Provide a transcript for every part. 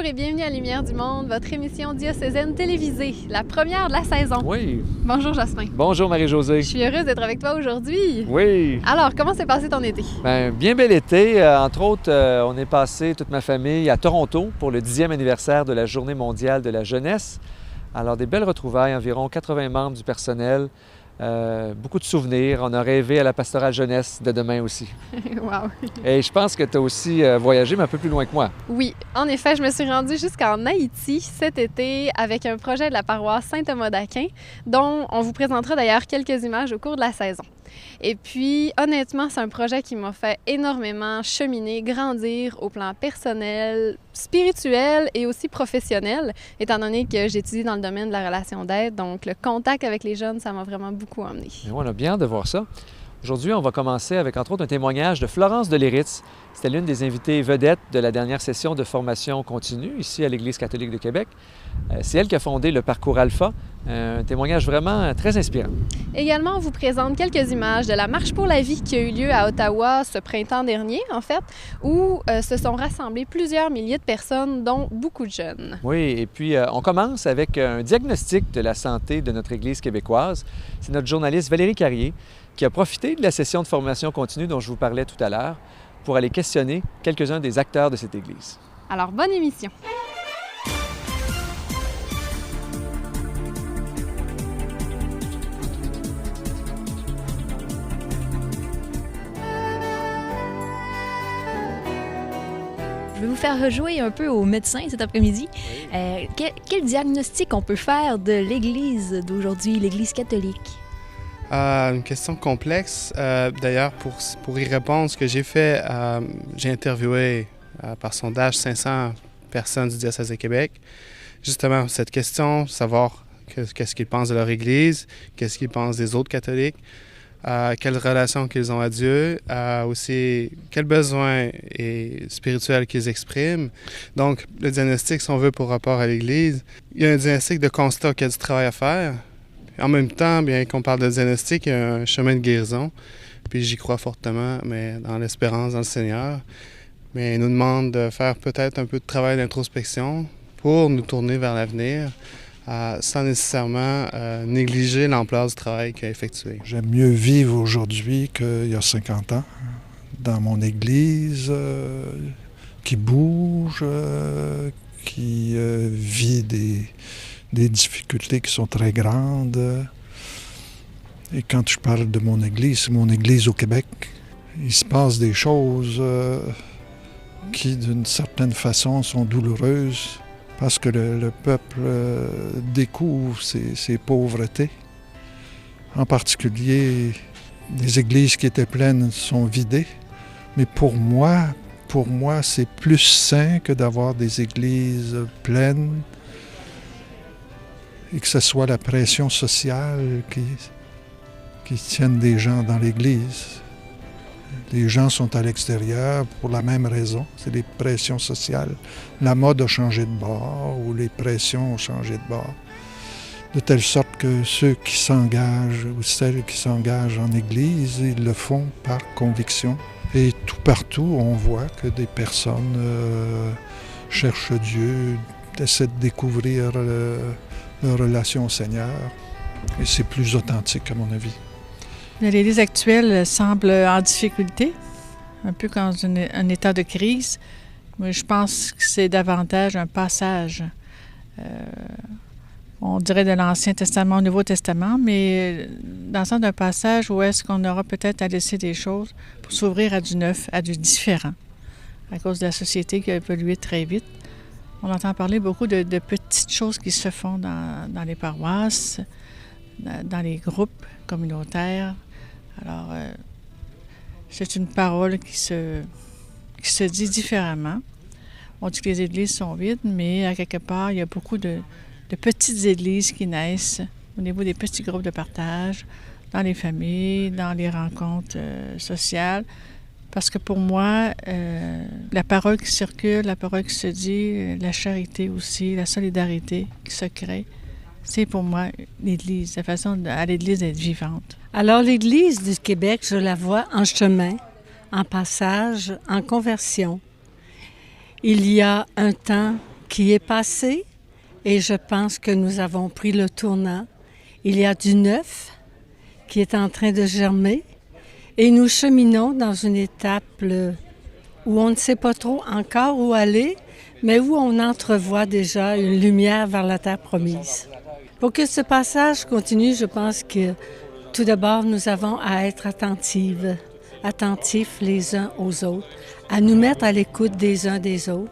Bonjour et bienvenue à Lumière du Monde, votre émission diocésaine télévisée, la première de la saison. Oui. Bonjour Jasmin. Bonjour Marie-Josée. Je suis heureuse d'être avec toi aujourd'hui. Oui. Alors, comment s'est passé ton été? Bien bel été. Entre autres, on est passé, toute ma famille, à Toronto pour le 10e anniversaire de la Journée mondiale de la jeunesse. Alors, des belles retrouvailles, environ 80 membres du personnel. Beaucoup de souvenirs. On a rêvé à la pastorale jeunesse de demain aussi. Wow! Et je pense que tu as aussi voyagé, mais un peu plus loin que moi. Oui, en effet, je me suis rendue jusqu'en Haïti cet été avec un projet de la paroisse Saint-Thomas d'Aquin, dont on vous présentera d'ailleurs quelques images au cours de la saison. Et puis, honnêtement, c'est un projet qui m'a fait énormément cheminer, grandir au plan personnel, spirituel et aussi professionnel, étant donné que j'étudie dans le domaine de la relation d'aide. Donc, le contact avec les jeunes, ça m'a vraiment beaucoup emmené. Et on a bien hâte de voir ça. Aujourd'hui, on va commencer avec, entre autres, un témoignage de Florence Deléritz. C'était l'une des invitées vedettes de la dernière session de formation continue ici à l'Église catholique de Québec. C'est elle qui a fondé le Parcours Alpha, un témoignage vraiment très inspirant. Également, on vous présente quelques images de la Marche pour la vie qui a eu lieu à Ottawa ce printemps dernier, en fait, où se sont rassemblés plusieurs milliers de personnes, dont beaucoup de jeunes. Oui, et puis on commence avec un diagnostic de la santé de notre Église québécoise. C'est notre journaliste Valérie Carrier qui a profité de la session de formation continue dont je vous parlais tout à l'heure pour aller questionner quelques-uns des acteurs de cette Église. Alors, bonne émission! Je vais vous faire rejouer un peu au médecin cet après-midi. Quel diagnostic on peut faire de l'Église d'aujourd'hui, l'Église catholique? Une question complexe. D'ailleurs, pour y répondre, ce que j'ai fait, j'ai interviewé par sondage 500 personnes du diocèse de Québec. Justement, cette question, savoir qu'est-ce qu'ils pensent de leur Église, qu'est-ce qu'ils pensent des autres catholiques, quelle relation qu'ils ont à Dieu, aussi quels besoins spirituels qu'ils expriment. Donc, le diagnostic, si on veut, pour rapport à l'Église, il y a un diagnostic de constat qu'il y a du travail à faire. En même temps, bien qu'on parle de diagnostic, il y a un chemin de guérison. Puis j'y crois fortement, mais dans l'espérance dans le Seigneur. Mais il nous demande de faire peut-être un peu de travail d'introspection pour nous tourner vers l'avenir, sans nécessairement négliger l'ampleur du travail qu'il a effectué. J'aime mieux vivre aujourd'hui qu'il y a 50 ans, dans mon Église, qui bouge, qui vit des difficultés qui sont très grandes. Et quand je parle de mon Église, c'est mon Église au Québec. Il se passe des choses qui, d'une certaine façon, sont douloureuses parce que le peuple découvre ses pauvretés. En particulier, les églises qui étaient pleines sont vidées. Mais pour moi, c'est plus sain que d'avoir des églises pleines et que ce soit la pression sociale qui tienne des gens dans l'Église. Les gens sont à l'extérieur pour la même raison, c'est les pressions sociales. La mode a changé de bord ou les pressions ont changé de bord. De telle sorte que ceux qui s'engagent ou celles qui s'engagent en Église, ils le font par conviction. Et tout partout, on voit que des personnes cherchent Dieu, essaient de découvrir leur relation au Seigneur. Et c'est plus authentique, à mon avis. L'Église actuelle semble en difficulté, un peu dans un état de crise. Mais je pense que c'est davantage un passage, on dirait de l'Ancien Testament au Nouveau Testament, mais dans le sens d'un passage où est-ce qu'on aura peut-être à laisser des choses pour s'ouvrir à du neuf, à du différent, à cause de la société qui a évolué très vite. On entend parler beaucoup de petites choses qui se font dans les paroisses, dans les groupes communautaires. Alors, c'est une parole qui se dit différemment. On dit que les églises sont vides, mais à quelque part, il y a beaucoup de petites églises qui naissent au niveau des petits groupes de partage, dans les familles, dans les rencontres sociales. Parce que pour moi, la parole qui circule, la parole qui se dit, la charité aussi, la solidarité qui se crée, c'est pour moi l'Église, la façon à l'Église d'être vivante. Alors l'Église du Québec, je la vois en chemin, en passage, en conversion. Il y a un temps qui est passé et je pense que nous avons pris le tournant. Il y a du neuf qui est en train de germer et nous cheminons dans une étape où on ne sait pas trop encore où aller, mais où on entrevoit déjà une lumière vers la terre promise. Pour que ce passage continue, je pense que tout d'abord, nous avons à être attentifs les uns aux autres, à nous mettre à l'écoute des uns des autres,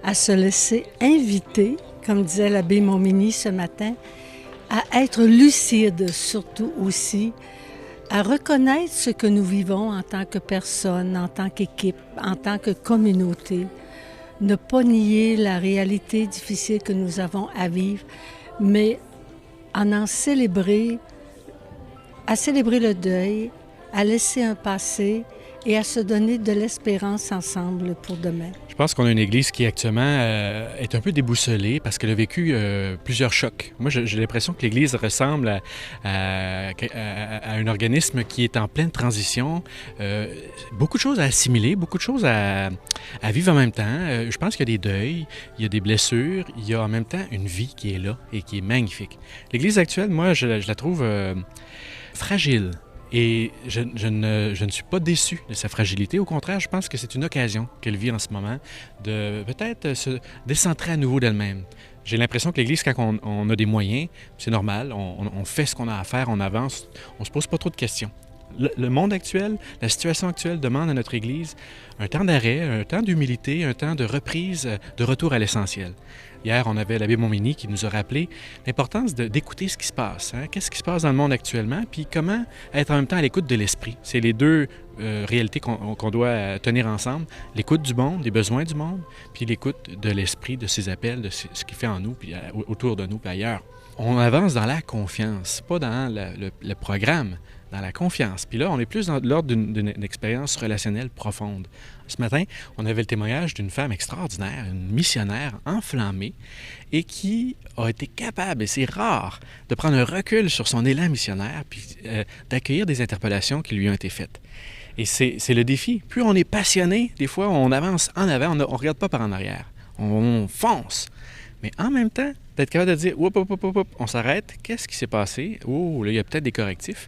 à se laisser inviter, comme disait l'abbé Montminy ce matin, à être lucide surtout aussi, à reconnaître ce que nous vivons en tant que personne, en tant qu'équipe, en tant que communauté, ne pas nier la réalité difficile que nous avons à vivre, mais à célébrer le deuil, à laisser un passé et à se donner de l'espérance ensemble pour demain. Je pense qu'on a une Église qui actuellement est un peu déboussolée parce qu'elle a vécu plusieurs chocs. Moi, j'ai l'impression que l'Église ressemble à un organisme qui est en pleine transition. Beaucoup de choses à assimiler, beaucoup de choses à vivre en même temps. Je pense qu'il y a des deuils, il y a des blessures, il y a en même temps une vie qui est là et qui est magnifique. L'Église actuelle, moi, je la trouve fragile. Et je ne suis pas déçu de sa fragilité. Au contraire, je pense que c'est une occasion qu'elle vit en ce moment de peut-être se décentrer à nouveau d'elle-même. J'ai l'impression que l'Église, quand on a des moyens, c'est normal, on fait ce qu'on a à faire, on avance, on ne se pose pas trop de questions. Le monde actuel, la situation actuelle demande à notre Église un temps d'arrêt, un temps d'humilité, un temps de reprise, de retour à l'essentiel. Hier, on avait l'abbé Montminy qui nous a rappelé l'importance d'écouter ce qui se passe. Hein? Qu'est-ce qui se passe dans le monde actuellement, puis comment être en même temps à l'écoute de l'esprit. C'est les deux réalités qu'on doit tenir ensemble. L'écoute du monde, des besoins du monde, puis l'écoute de l'esprit, de ses appels, de ce qu'il fait en nous, puis autour de nous, puis ailleurs. On avance dans la confiance, pas dans le programme, dans la confiance. Puis là, on est plus dans l'ordre d'une expérience relationnelle profonde. Ce matin, on avait le témoignage d'une femme extraordinaire, une missionnaire enflammée, et qui a été capable, et c'est rare, de prendre un recul sur son élan missionnaire, puis d'accueillir des interpellations qui lui ont été faites. Et c'est le défi. Plus on est passionné, des fois, on avance en avant, on ne regarde pas par en arrière. On fonce. Mais en même temps, d'être capable de dire « on s'arrête, qu'est-ce qui s'est passé? Oh, là, il y a peut-être des correctifs. »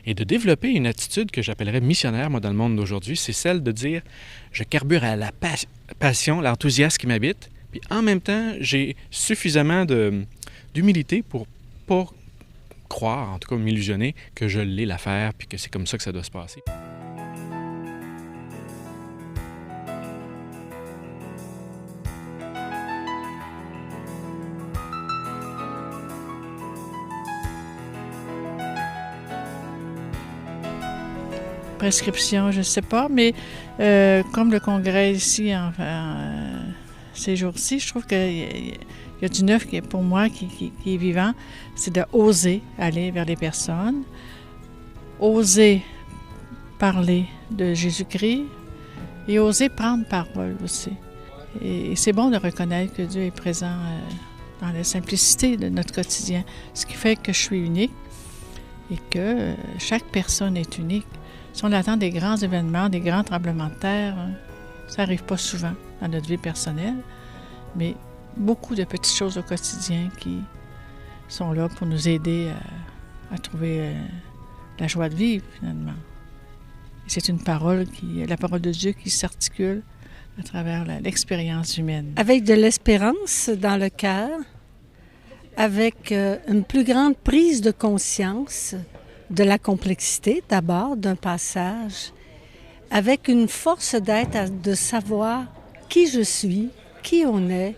Et de développer une attitude que j'appellerais missionnaire, moi, dans le monde d'aujourd'hui, c'est celle de dire « je carbure à la passion, l'enthousiasme qui m'habite, puis en même temps, j'ai suffisamment d'humilité pour pas croire, en tout cas m'illusionner, que je l'ai l'affaire, puis que c'est comme ça que ça doit se passer. » Prescription, je ne sais pas, mais comme le congrès ici, ces jours-ci, je trouve qu'il y a du neuf qui est pour moi, qui est vivant, c'est de oser aller vers les personnes, oser parler de Jésus-Christ et oser prendre parole aussi. Et c'est bon de reconnaître que Dieu est présent dans la simplicité de notre quotidien, ce qui fait que je suis unique et que chaque personne est unique. Si on attend des grands événements, des grands tremblements de terre, ça n'arrive pas souvent dans notre vie personnelle, mais beaucoup de petites choses au quotidien qui sont là pour nous aider à trouver la joie de vivre, finalement. Et c'est une parole la parole de Dieu qui s'articule à travers l'expérience humaine. Avec de l'espérance dans le cœur, avec une plus grande prise de conscience de la complexité d'abord d'un passage, avec une force d'être, de savoir qui je suis, qui on est,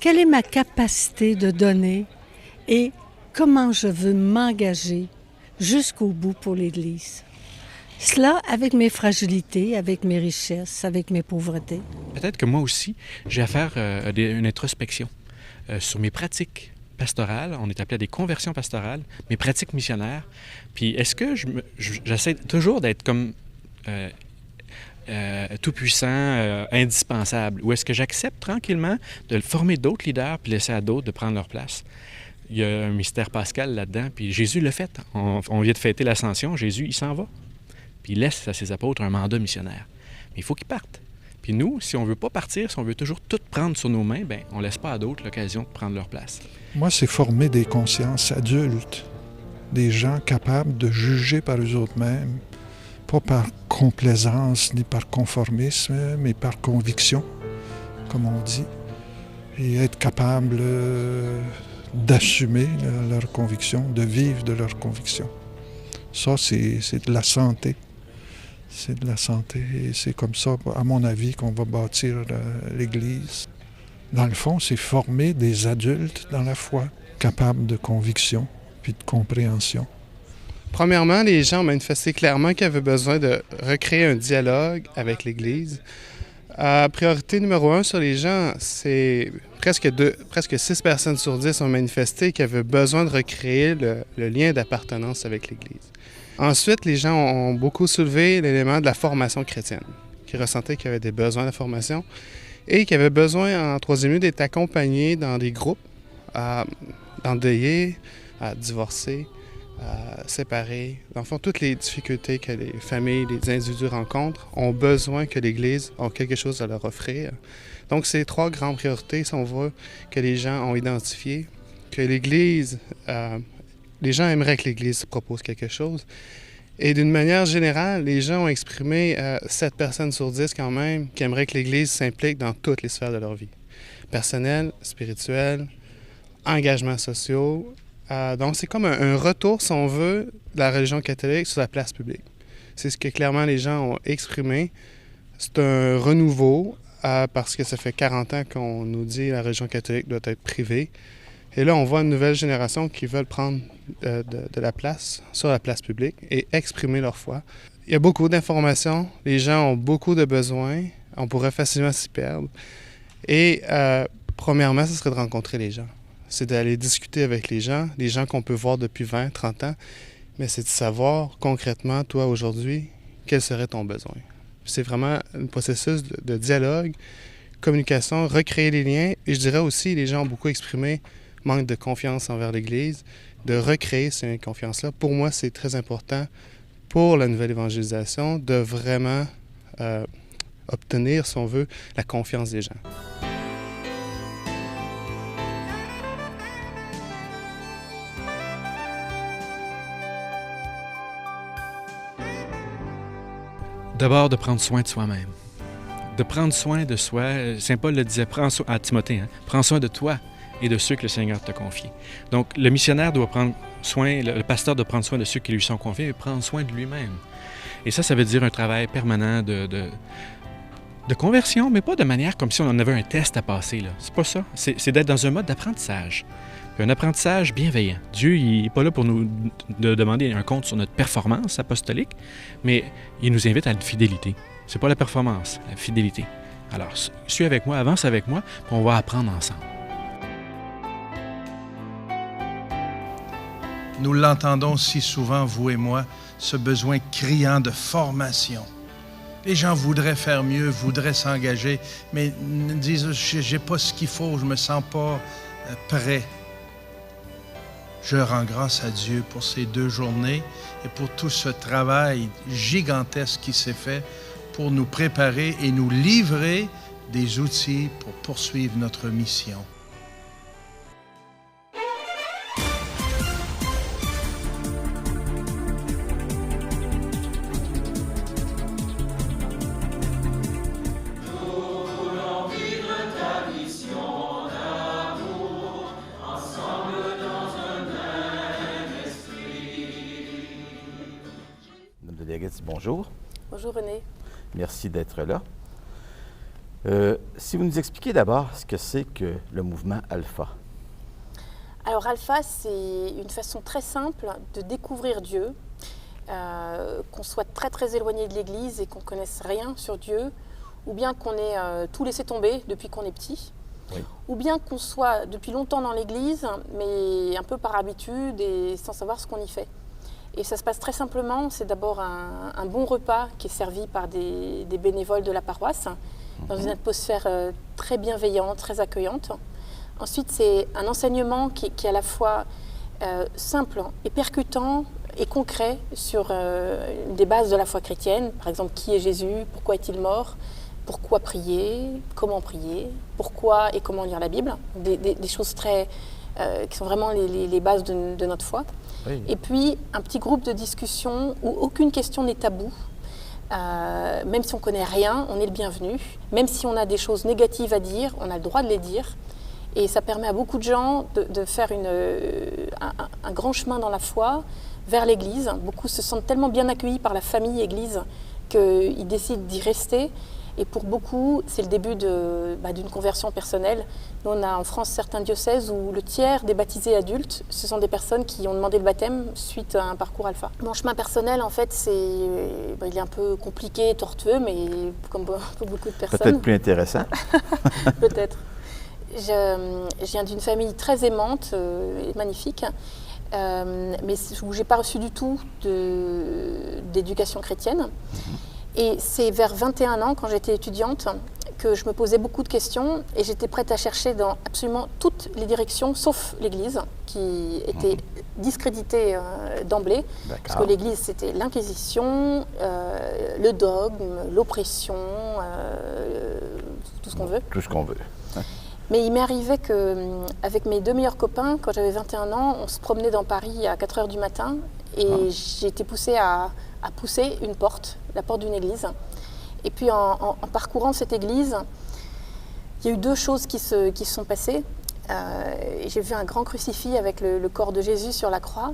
quelle est ma capacité de donner et comment je veux m'engager jusqu'au bout pour l'Église. Cela avec mes fragilités, avec mes richesses, avec mes pauvretés. Peut-être que moi aussi, j'ai à faire une introspection sur mes pratiques pastorales. On est appelé à des conversions pastorales, mes pratiques missionnaires. Puis est-ce que j'essaie toujours d'être comme tout-puissant, indispensable, ou est-ce que j'accepte tranquillement de former d'autres leaders puis laisser à d'autres de prendre leur place? Il y a un mystère pascal là-dedans, puis Jésus l'a fait. On vient de fêter l'Ascension, Jésus, il s'en va. Puis il laisse à ses apôtres un mandat missionnaire. Mais il faut qu'ils partent. Puis nous, si on ne veut pas partir, si on veut toujours tout prendre sur nos mains, bien, on ne laisse pas à d'autres l'occasion de prendre leur place. Moi, c'est former des consciences adultes, des gens capables de juger par eux autres mêmes, pas par complaisance ni par conformisme, mais par conviction, comme on dit, et être capable d'assumer leurs convictions, de vivre de leurs convictions. Ça, c'est de la santé. C'est de la santé et c'est comme ça, à mon avis, qu'on va bâtir l'Église. Dans le fond, c'est former des adultes dans la foi, capables de conviction puis de compréhension. Premièrement, les gens ont manifesté clairement qu'ils avaient besoin de recréer un dialogue avec l'Église. Priorité numéro 1 sur les gens, c'est presque 6 personnes sur 10 ont manifesté qu'ils avaient besoin de recréer le lien d'appartenance avec l'Église. Ensuite, les gens ont beaucoup soulevé l'élément de la formation chrétienne, qui ressentaient qu'il y avait des besoins de formation et qui avaient besoin, en troisième lieu, d'être accompagnés dans des groupes, d'endeuiller, à divorcer, à séparer. Dans le fond, toutes les difficultés que les familles, les individus rencontrent ont besoin que l'Église ait quelque chose à leur offrir. Donc, c'est 3 grandes priorités, si on veut, que les gens ont identifiées, que l'Église... les gens aimeraient que l'Église propose quelque chose. Et d'une manière générale, les gens ont exprimé 7 personnes sur 10 quand même qui aimeraient que l'Église s'implique dans toutes les sphères de leur vie. Personnel, spirituel, engagements sociaux. Donc c'est comme un retour, si on veut, de la religion catholique sur la place publique. C'est ce que clairement les gens ont exprimé. C'est un renouveau parce que ça fait 40 ans qu'on nous dit que la religion catholique doit être privée. Et là, on voit une nouvelle génération qui veulent prendre de la place sur la place publique et exprimer leur foi. Il y a beaucoup d'informations, les gens ont beaucoup de besoins, on pourrait facilement s'y perdre. Et premièrement, ce serait de rencontrer les gens. C'est d'aller discuter avec les gens qu'on peut voir depuis 20, 30 ans, mais c'est de savoir concrètement, toi, aujourd'hui, quel serait ton besoin. C'est vraiment un processus de dialogue, communication, recréer les liens. Et je dirais aussi, les gens ont beaucoup exprimé manque de confiance envers l'Église, de recréer cette confiance-là. Pour moi, c'est très important pour la nouvelle évangélisation de vraiment obtenir, si on veut, la confiance des gens. D'abord, de prendre soin de soi-même. De prendre soin de soi. Saint Paul le disait à Timothée, prends soin de toi et de ceux que le Seigneur t'a confiés. Donc, le missionnaire doit prendre soin, le pasteur doit prendre soin de ceux qui lui sont confiés et prendre soin de lui-même. Et ça veut dire un travail permanent de conversion, mais pas de manière comme si on en avait un test à passer. Là. C'est pas ça. C'est d'être dans un mode d'apprentissage. Puis un apprentissage bienveillant. Dieu, il n'est pas là pour nous demander un compte sur notre performance apostolique, mais il nous invite à une fidélité. C'est pas la performance, la fidélité. Alors, suis avec moi, avance avec moi, puis on va apprendre ensemble. Nous l'entendons si souvent, vous et moi, ce besoin criant de formation. Les gens voudraient faire mieux, voudraient s'engager, mais disent « j'ai pas ce qu'il faut, je me sens pas prêt ». Je rends grâce à Dieu pour ces 2 journées et pour tout ce travail gigantesque qui s'est fait pour nous préparer et nous livrer des outils pour poursuivre notre mission. Bonjour. Bonjour René. Merci d'être là. Si vous nous expliquez d'abord ce que c'est que le mouvement Alpha. Alors Alpha, c'est une façon très simple de découvrir Dieu, qu'on soit très très éloigné de l'Église et qu'on ne connaisse rien sur Dieu, ou bien qu'on ait tout laissé tomber depuis qu'on est petit, oui. Ou bien qu'on soit depuis longtemps dans l'Église, mais un peu par habitude et sans savoir ce qu'on y fait. Et ça se passe très simplement, c'est d'abord un bon repas qui est servi par des bénévoles de la paroisse, dans une atmosphère très bienveillante, très accueillante. Ensuite, c'est un enseignement qui est à la fois simple et percutant et concret sur des bases de la foi chrétienne. Par exemple, qui est Jésus? Pourquoi est-il mort? pourquoi prier, comment prier, pourquoi et comment lire la Bible, des choses qui sont vraiment les bases de notre foi. Oui. Et puis un petit groupe de discussion où aucune question n'est taboue. Même si on ne connaît rien, on est le bienvenu. Même si on a des choses négatives à dire, on a le droit de les dire. Et ça permet à beaucoup de gens de faire un grand chemin dans la foi vers l'Église. Beaucoup se sentent tellement bien accueillis par la famille Église qu'ils décident d'y rester. Et pour beaucoup, c'est le début d'une conversion personnelle. Nous, on a en France certains diocèses où le tiers des baptisés adultes, ce sont des personnes qui ont demandé le baptême suite à un parcours alpha. Mon chemin personnel, en fait, il est un peu compliqué, tortueux, mais comme beaucoup de personnes. Peut-être plus intéressant. Peut-être. Je viens d'une famille très aimante et magnifique, mais où je n'ai pas reçu du tout d'éducation chrétienne. Et c'est vers 21 ans, quand j'étais étudiante, que je me posais beaucoup de questions et j'étais prête à chercher dans absolument toutes les directions, sauf l'Église, qui était discréditée d'emblée. Parce que l'Église, c'était l'Inquisition, le dogme, l'oppression, tout ce qu'on veut. Tout ce qu'on veut. Mais il m'est arrivé qu'avec mes 2 meilleurs copains, quand j'avais 21 ans, on se promenait dans Paris à 4 h du matin et j'ai été poussée à pousser une porte, la porte d'une église. Et puis en parcourant cette église, il y a eu 2 choses qui se sont passées. J'ai vu un grand crucifix avec le corps de Jésus sur la croix.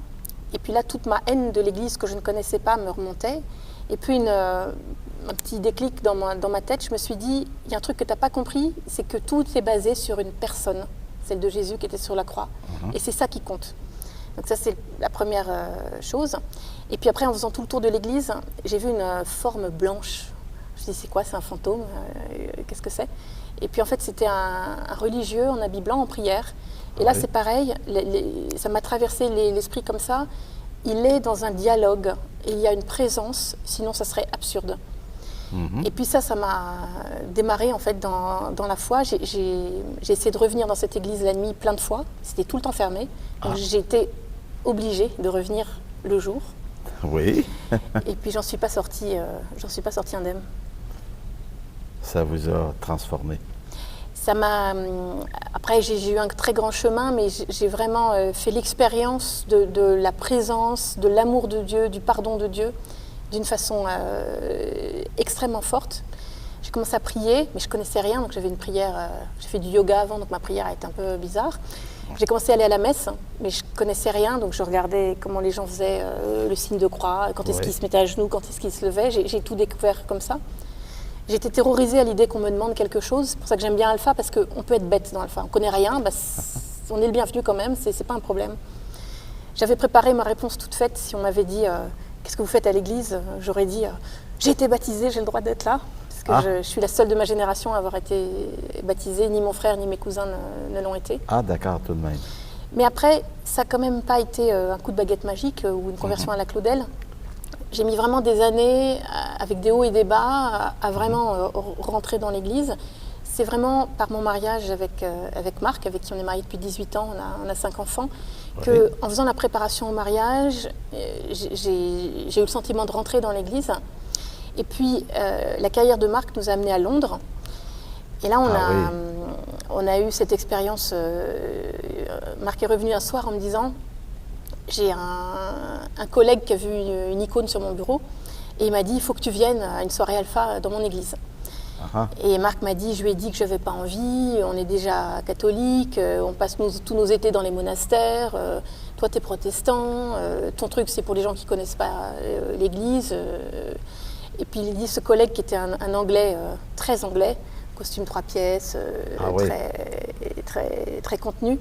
Et puis là, toute ma haine de l'église que je ne connaissais pas me remontait. Et puis un petit déclic dans ma tête, je me suis dit, il y a un truc que tu n'as pas compris, c'est que tout est basé sur une personne, celle de Jésus qui était sur la croix. Et c'est ça qui compte. Donc ça, c'est la première chose. Et puis après, en faisant tout le tour de l'église, j'ai vu une forme blanche. Je me suis dit, c'est quoi, c'est un fantôme? Qu'est-ce que c'est? Et puis en fait, c'était un religieux en habit blanc, en prière. Et là, c'est pareil, ça m'a traversé l'esprit comme ça. Il est dans un dialogue et il y a une présence, sinon ça serait absurde. Et puis ça m'a démarré en fait dans la foi. J'ai essayé de revenir dans cette église la nuit plein de fois. C'était tout le temps fermé. Donc j'ai été obligée de revenir le jour. Oui. Et puis j'en suis pas sortie indemne. Ça vous a transformé. Après, j'ai eu un très grand chemin, mais j'ai vraiment fait l'expérience de la présence, de l'amour de Dieu, du pardon de Dieu, d'une façon extrêmement forte. J'ai commencé à prier, mais je ne connaissais rien, donc j'avais une prière, j'ai fait du yoga avant, donc ma prière était un peu bizarre. J'ai commencé à aller à la messe, mais je ne connaissais rien, donc je regardais comment les gens faisaient le signe de croix, quand est-ce qu'ils se mettaient à genoux, quand est-ce qu'ils se levaient, j'ai tout découvert comme ça. J'étais terrorisée à l'idée qu'on me demande quelque chose. C'est pour ça que j'aime bien Alpha, parce qu'on peut être bête dans Alpha. On ne connaît rien, on est le bienvenu quand même, c'est pas un problème. J'avais préparé ma réponse toute faite. Si on m'avait dit qu'est-ce que vous faites à l'église, j'aurais dit j'ai été baptisée, j'ai le droit d'être là. Parce que je suis la seule de ma génération à avoir été baptisée. Ni mon frère ni mes cousins ne l'ont été. Ah d'accord, tout de même. Mais après, ça n'a quand même pas été un coup de baguette magique ou une conversion à la Claudel. J'ai mis vraiment des années, avec des hauts et des bas, à vraiment rentrer dans l'église. C'est vraiment par mon mariage avec Marc, avec qui on est mariés depuis 18 ans, on a 5 enfants, qu'en faisant la préparation au mariage, j'ai eu le sentiment de rentrer dans l'église. Et puis, la carrière de Marc nous a amenés à Londres. Et là, on a eu cette expérience. Marc est revenu un soir en me disant... J'ai un collègue qui a vu une icône sur mon bureau et il m'a dit il faut que tu viennes à une soirée alpha dans mon église. Et Marc m'a dit, je lui ai dit que je n'avais pas envie, on est déjà catholique, on passe tous nos étés dans les monastères, toi tu es protestant, ton truc c'est pour les gens qui ne connaissent pas l'église. Et puis il dit ce collègue qui était un anglais, très anglais, costume 3 pièces, très contenu,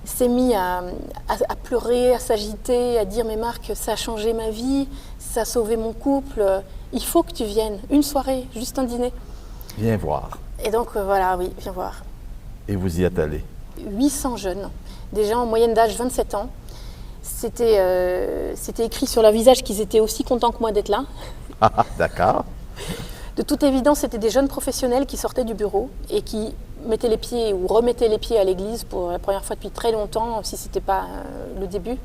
s'est mis à pleurer, à s'agiter, à dire « Mais Marc, ça a changé ma vie, ça a sauvé mon couple, il faut que tu viennes, une soirée, juste un dîner. » Viens voir. Et donc voilà, oui, viens voir. Et vous y êtes allé? 800 jeunes, des gens en moyenne d'âge 27 ans. C'était écrit sur leur visage qu'ils étaient aussi contents que moi d'être là. Ah, d'accord. De toute évidence, c'était des jeunes professionnels qui sortaient du bureau et qui mettaient les pieds ou remettaient les pieds à l'église pour la première fois depuis très longtemps, si ce n'était pas le début.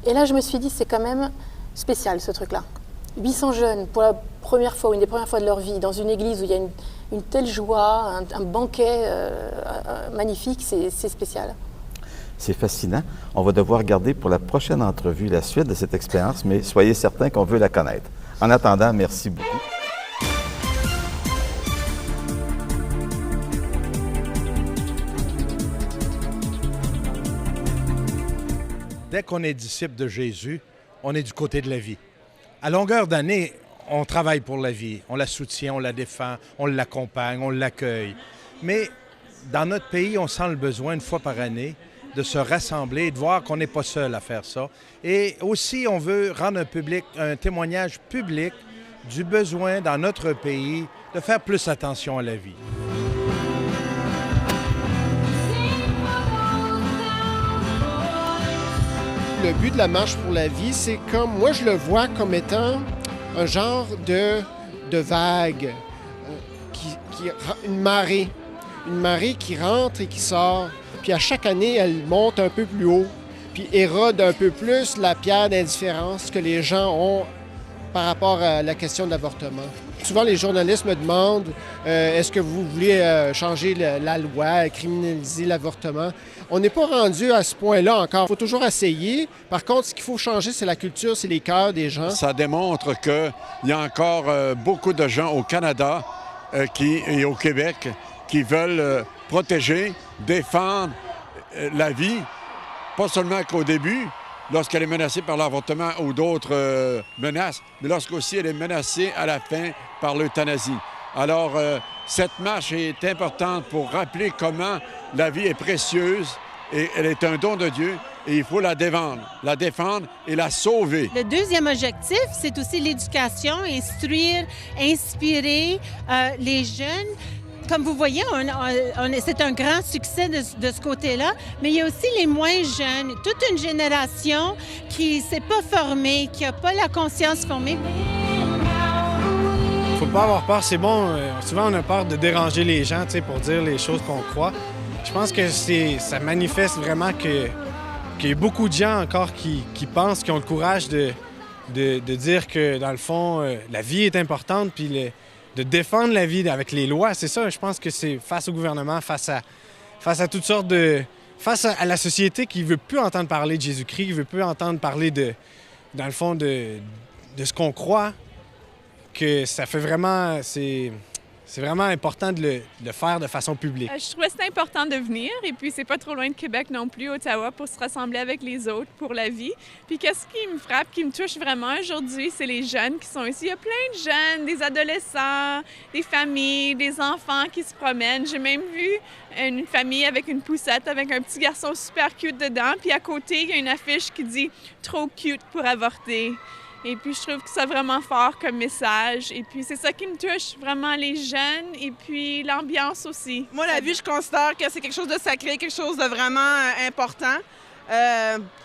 Et là, je me suis dit, c'est quand même spécial ce truc-là. 800 jeunes, pour la première fois, ou une des premières fois de leur vie, dans une église où il y a une telle joie, un banquet magnifique, c'est spécial. C'est fascinant. On va devoir garder pour la prochaine entrevue la suite de cette expérience, mais soyez certains qu'on veut la connaître. En attendant, merci beaucoup. Dès qu'on est disciple de Jésus, on est du côté de la vie. À longueur d'année, on travaille pour la vie. On la soutient, on la défend, on l'accompagne, on l'accueille. Mais dans notre pays, on sent le besoin, une fois par année, de se rassembler et de voir qu'on n'est pas seul à faire ça. Et aussi, on veut rendre un témoignage public du besoin dans notre pays de faire plus attention à la vie. Le but de la Marche pour la vie, c'est comme, moi je le vois comme étant un genre de vague, une marée qui rentre et qui sort. Puis à chaque année, elle monte un peu plus haut, puis érode un peu plus la pierre d'indifférence que les gens ont par rapport à la question de l'avortement. Souvent, les journalistes me demandent est-ce que vous voulez changer la loi, criminaliser l'avortement? On n'est pas rendu à ce point-là encore. Il faut toujours essayer. Par contre, ce qu'il faut changer, c'est la culture, c'est les cœurs des gens. Ça démontre qu'il y a encore beaucoup de gens au Canada et au Québec qui veulent protéger, défendre la vie, pas seulement qu'au début, lorsqu'elle est menacée par l'avortement ou d'autres menaces, mais lorsqu'aussi elle est menacée à la fin par l'euthanasie. Alors, cette marche est importante pour rappeler comment la vie est précieuse et elle est un don de Dieu et il faut la défendre et la sauver. Le deuxième objectif, c'est aussi l'éducation, instruire, inspirer les jeunes. Comme vous voyez, c'est un grand succès de ce côté-là, mais il y a aussi les moins jeunes, toute une génération qui ne s'est pas formée, qui n'a pas la conscience formée. Il ne faut pas avoir peur, c'est bon. Souvent, on a peur de déranger les gens pour dire les choses qu'on croit. Je pense que ça manifeste vraiment qu'il y a beaucoup de gens encore qui pensent, qui ont le courage de dire que, dans le fond, la vie est importante, puis de défendre la vie avec les lois. C'est ça, je pense que c'est face au gouvernement, face à toutes sortes de... face à la société qui ne veut plus entendre parler de Jésus-Christ, qui ne veut plus entendre parler dans le fond, de ce qu'on croit, que ça fait vraiment... C'est vraiment important de le faire de façon publique. Je trouvais que c'était important de venir et puis c'est pas trop loin de Québec non plus, Ottawa, pour se rassembler avec les autres pour la vie. Puis qu'est-ce qui me frappe, qui me touche vraiment aujourd'hui, c'est les jeunes qui sont ici. Il y a plein de jeunes, des adolescents, des familles, des enfants qui se promènent. J'ai même vu une famille avec une poussette, avec un petit garçon super cute dedans. Puis à côté, il y a une affiche qui dit « Trop cute pour avorter ». Et puis, je trouve que c'est vraiment fort comme message. Et puis, c'est ça qui me touche, vraiment les jeunes et puis l'ambiance aussi. Moi, la vie, je considère que c'est quelque chose de sacré, quelque chose de vraiment important.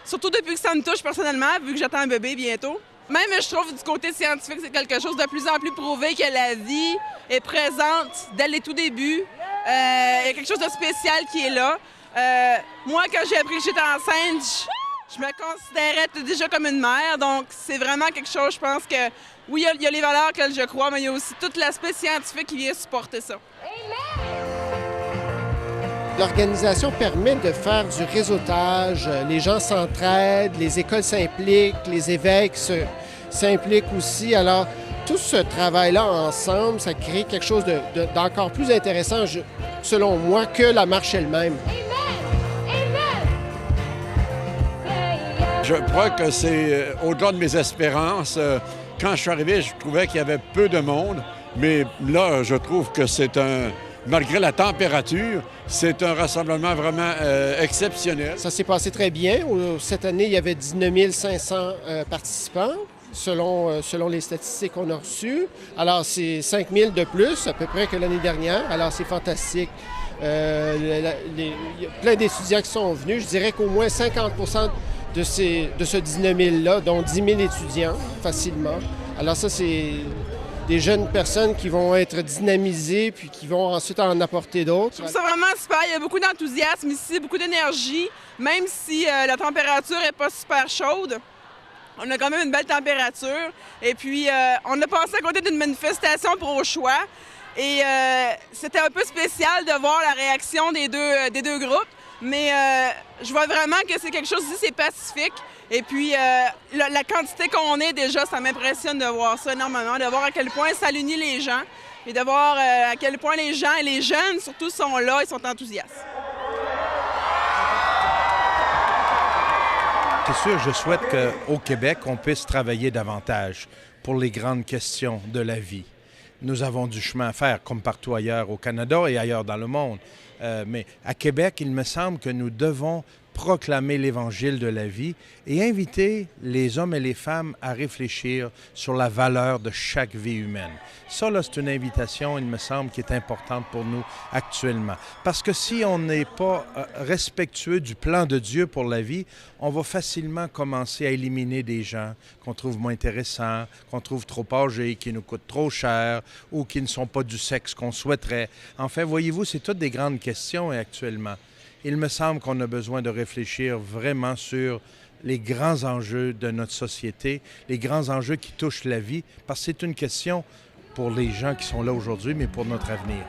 Surtout depuis que ça me touche personnellement, vu que j'attends un bébé bientôt. Même, je trouve, du côté scientifique, c'est quelque chose de plus en plus prouvé que la vie est présente dès les tout débuts. Il y a quelque chose de spécial qui est là. Moi, quand j'ai appris que j'étais enceinte, je me considérais déjà comme une mère, donc c'est vraiment quelque chose, je pense que, oui, il y a les valeurs auxquelles je crois, mais il y a aussi tout l'aspect scientifique qui vient supporter ça. L'organisation permet de faire du réseautage, les gens s'entraident, les écoles s'impliquent, les évêques s'impliquent aussi. Alors, tout ce travail-là ensemble, ça crée quelque chose d'encore plus intéressant, selon moi, que la marche elle-même. Je crois que c'est au-delà de mes espérances. Quand je suis arrivé, je trouvais qu'il y avait peu de monde, mais là, je trouve que malgré la température, c'est un rassemblement vraiment exceptionnel. Ça s'est passé très bien. Cette année, il y avait 19 500 participants, selon les statistiques qu'on a reçues. Alors, c'est 5 000 de plus, à peu près, que l'année dernière. Alors, c'est fantastique. Il y a plein d'étudiants qui sont venus. Je dirais qu'au moins 50 de ce 19 000-là, dont 10 000 étudiants, facilement. Alors ça, c'est des jeunes personnes qui vont être dynamisées puis qui vont ensuite en apporter d'autres. Je trouve ça vraiment super. Il y a beaucoup d'enthousiasme ici, beaucoup d'énergie, même si la température n'est pas super chaude. On a quand même une belle température. Et puis, on a passé à côté d'une manifestation pour au choix. Et c'était un peu spécial de voir la réaction des deux groupes. Mais je vois vraiment que c'est quelque chose ici, c'est pacifique. Et puis, la quantité qu'on est déjà, ça m'impressionne de voir ça énormément, de voir à quel point ça unit les gens et de voir à quel point les gens et les jeunes, surtout, sont là et sont enthousiastes. C'est sûr, je souhaite qu'au Québec, on puisse travailler davantage pour les grandes questions de la vie. Nous avons du chemin à faire, comme partout ailleurs au Canada et ailleurs dans le monde. Mais à Québec, il me semble que nous devons proclamer l'Évangile de la vie et inviter les hommes et les femmes à réfléchir sur la valeur de chaque vie humaine. Ça, là, c'est une invitation, il me semble, qui est importante pour nous actuellement. Parce que si on n'est pas respectueux du plan de Dieu pour la vie, on va facilement commencer à éliminer des gens qu'on trouve moins intéressants, qu'on trouve trop âgés, qui nous coûtent trop cher ou qui ne sont pas du sexe qu'on souhaiterait. Enfin, voyez-vous, c'est toutes des grandes questions actuellement. Il me semble qu'on a besoin de réfléchir vraiment sur les grands enjeux de notre société, les grands enjeux qui touchent la vie, parce que c'est une question pour les gens qui sont là aujourd'hui, mais pour notre avenir.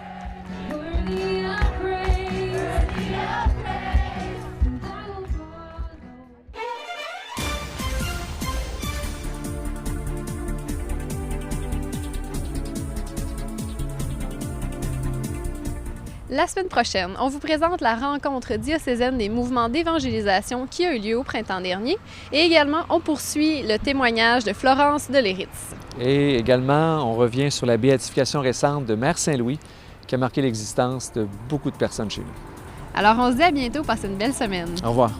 La semaine prochaine, on vous présente la rencontre diocésaine des mouvements d'évangélisation qui a eu lieu au printemps dernier. Et également, on poursuit le témoignage de Florence de Léritz. Et également, on revient sur la béatification récente de Mère Saint-Louis qui a marqué l'existence de beaucoup de personnes chez nous. Alors, on se dit à bientôt, passez une belle semaine. Au revoir.